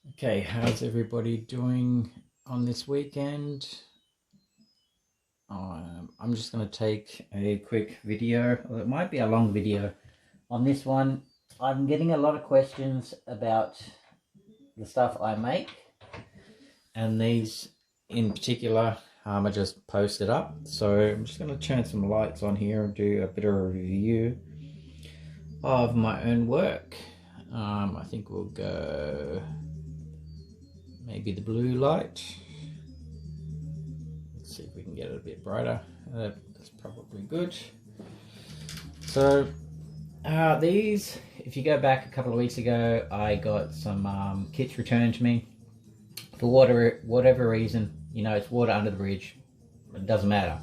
Okay, how's everybody doing on this weekend? I'm just going to take a quick video, or it might be a long video on this one. I'm getting a lot of questions about the stuff I make, and these in particular I just posted up. So I'm just going to turn some lights on here and do a bit of a review of my own work. I think we'll go maybe the blue light. Let's see if we can get it a bit brighter. That's probably good. So these, if you go back a couple of weeks ago, I got some kits returned to me for whatever reason. You know, it's water under the bridge. It doesn't matter.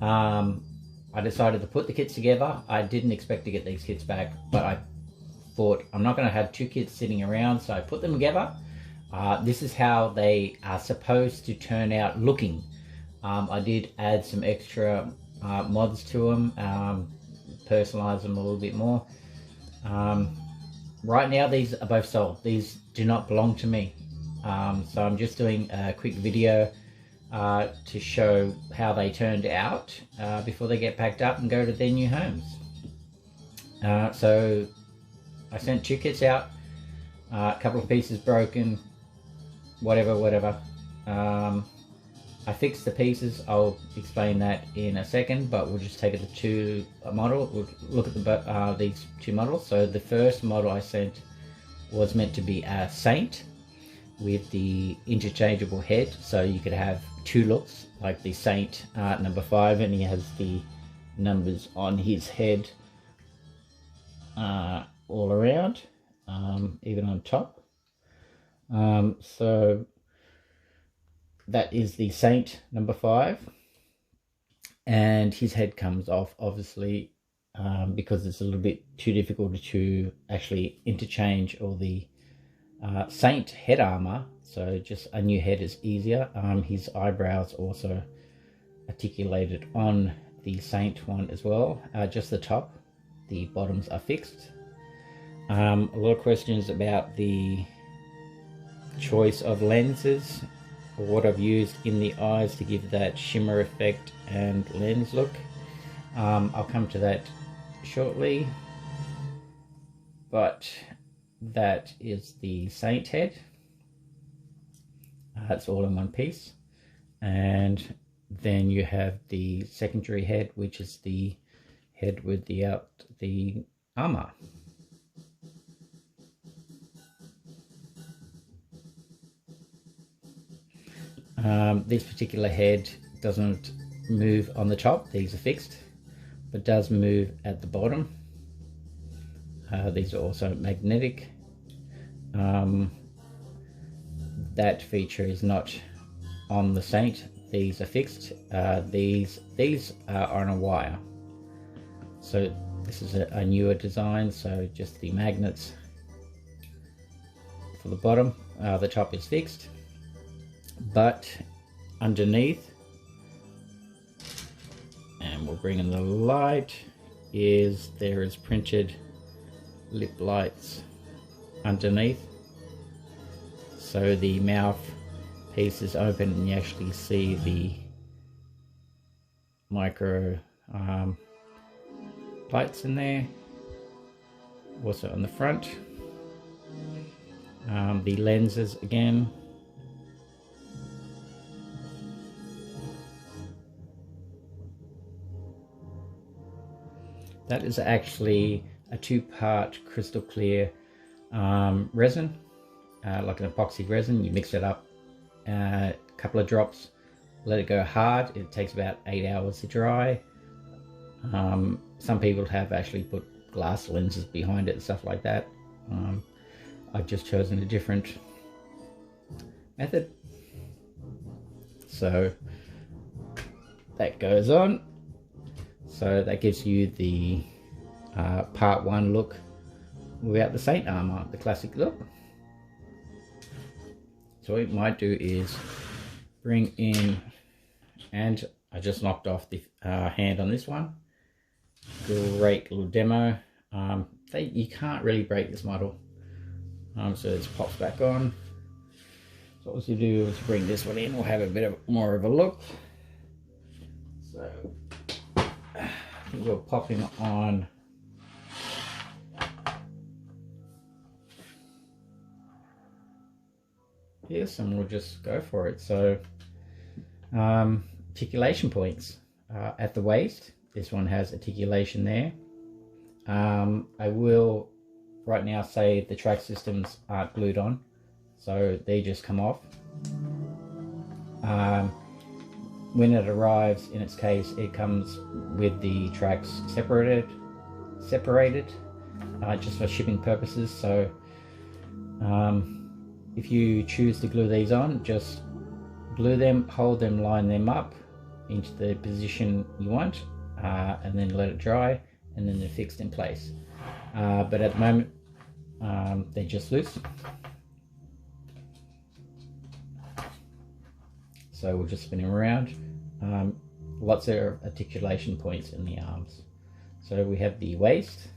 I decided to put the kits together. I didn't expect to get these kits back, but I thought I'm not going to have two kits sitting around, so I put them together. This is how they are supposed to turn out looking. I did add some extra mods to them, personalize them a little bit more. Right now these are both sold. These do not belong to me. So I'm just doing a quick video to show how they turned out before they get packed up and go to their new homes. So I sent two kits out, a couple of pieces broken, whatever. I fixed the pieces. I'll explain that in a second, but we'll just take it to a model. We'll look at these two models. So the first model I sent was meant to be a Saint with the interchangeable head, so you could have two looks, like the Saint number 5, and he has the numbers on his head all around, even on top. So that is the Saint number 5, and his head comes off, obviously, because it's a little bit too difficult to actually interchange all the Saint head armor. So just a new head is easier. His eyebrows also articulated on the Saint one as well, just the top. The bottoms are fixed. A lot of questions about the choice of lenses, or what I've used in the eyes to give that shimmer effect and lens look. I'll come to that shortly, but that is the Saint head. It's all in one piece. And then you have the secondary head, which is the head with the armor. This particular head doesn't move on the top. These are fixed, but does move at the bottom. These are also magnetic. That feature is not on the Saint. These are fixed. These are on a wire. So this is a newer design, so just the magnets for the bottom. The top is fixed, but underneath, and we'll bring in the light, there is printed lip lights underneath. So the mouth piece is open and you actually see the micro lights in there. Also on the front. The lenses again. That is actually a 2-part crystal clear resin, like an epoxy resin. You mix it up, a couple of drops, let it go hard. It takes about 8 hours to dry. Some people have actually put glass lenses behind it and stuff like that. I've just chosen a different method. So that goes on. So that gives you the part 1 look without the Saint armor, the classic look. So what we might do is bring in, and I just knocked off the hand on this one. Great little demo. You can't really break this model. So this pops back on. So what we'll do is bring this one in. We'll have a bit more of a look. So I think we'll pop him on this and we'll just go for it. So articulation points at the waist. This one has articulation there. I will right now say the track systems aren't glued on, so they just come off. When it arrives, in its case, it comes with the tracks separated just for shipping purposes. So if you choose to glue these on, just glue them, hold them, line them up into the position you want, and then let it dry, and then they're fixed in place. But at the moment they're just loose, so we'll just spin them around. Lots of articulation points in the arms. So we have the waist,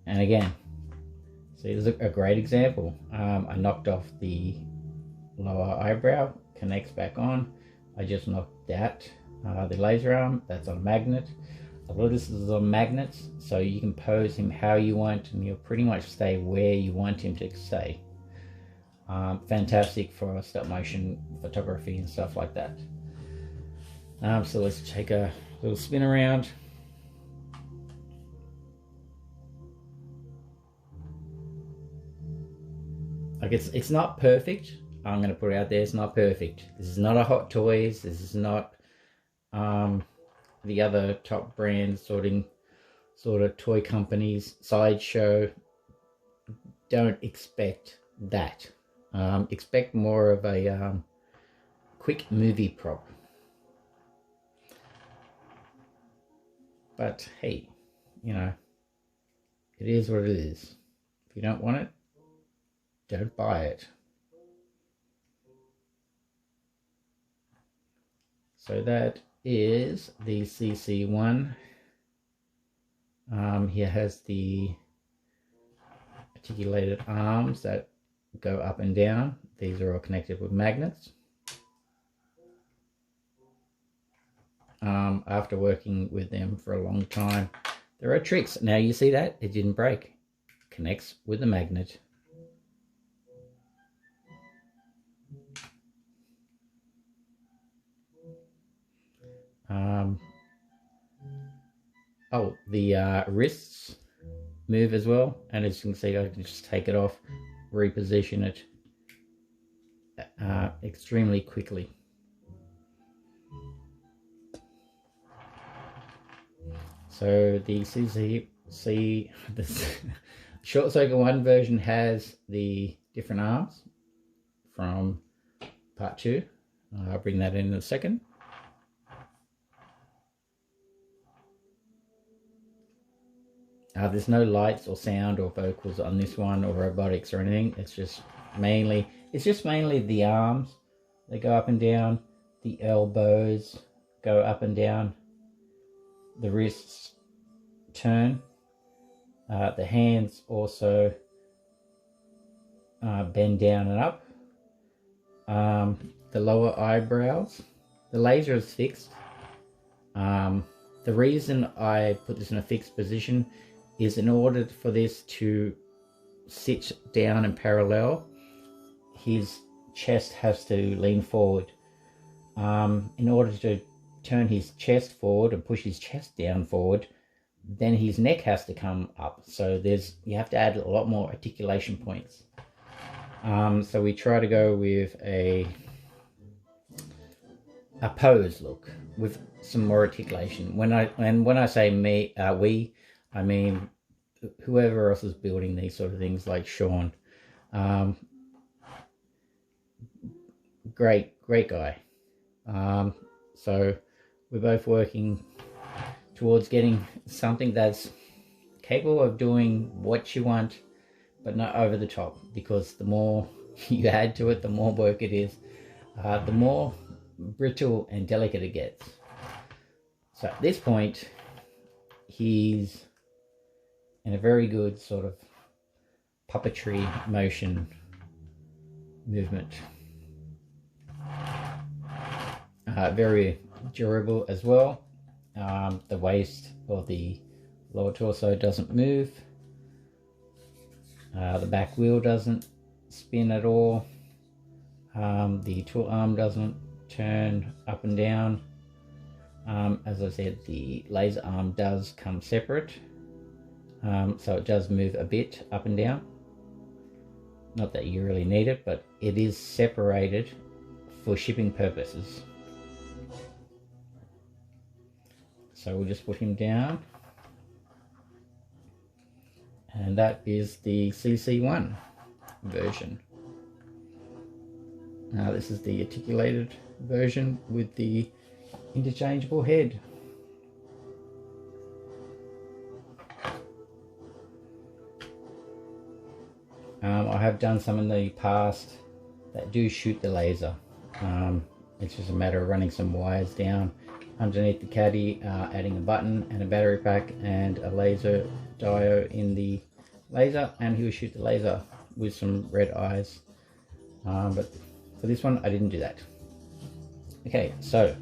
and again, see, there's a great example. I knocked off the lower eyebrow, connects back on. I just knocked out the laser arm, that's on a magnet. A lot of this is on magnets, so you can pose him how you want and he'll pretty much stay where you want him to stay. Fantastic for stop motion photography and stuff like that. So let's take a little spin around. Like it's not perfect. I'm going to put it out there, it's not perfect. This is not a Hot Toys. This is not the other top brands sort of toy companies, Sideshow. Don't expect that. Expect more of a quick movie prop. But hey, you know, it is what it is. If you don't want it, don't buy it. So that is the CC1. Here has the articulated arms that go up and down. These are all connected with magnets. After working with them for a long time, there are tricks. Now you see that it didn't break. Connects with a magnet. Oh, the wrists move as well, and as you can see, I can just take it off, reposition it extremely quickly. So the the short circuit 1 version has the different arms from part 2. I'll bring that in a second. There's no lights or sound or vocals on this one, or robotics or anything. It's just mainly the arms. They go up and down. The elbows go up and down. The wrists turn. The hands also bend down and up. The lower eyebrows. The laser is fixed. The reason I put this in a fixed position is in order for this to sit down and parallel, his chest has to lean forward. In order to turn his chest forward and push his chest down forward, then his neck has to come up. So you have to add a lot more articulation points. So we try to go with a pose look with some more articulation. When I say we, I mean whoever else is building these sort of things, like Sean. Great guy. So we're both working towards getting something that's capable of doing what you want, but not over the top, because the more you add to it, the more work it is, the more brittle and delicate it gets. So at this point, he's in a very good sort of puppetry motion movement. Very durable as well. The waist or the lower torso doesn't move. The back wheel doesn't spin at all. The tool arm doesn't turn up and down. As I said, the laser arm does come separate, so it does move a bit up and down. Not that you really need it, but it is separated for shipping purposes. So we'll just put him down, and that is the CC1 version. Now this is the articulated version with the interchangeable head. I have done some in the past that do shoot the laser. It's just a matter of running some wires down underneath the caddy, adding a button and a battery pack and a laser diode in the laser, and he will shoot the laser with some red eyes. But for this one I didn't do that. Okay, so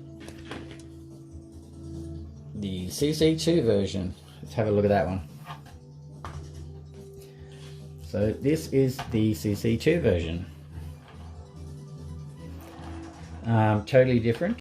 the CC2 version, let's have a look at that one. So this is the CC2 version. Totally different.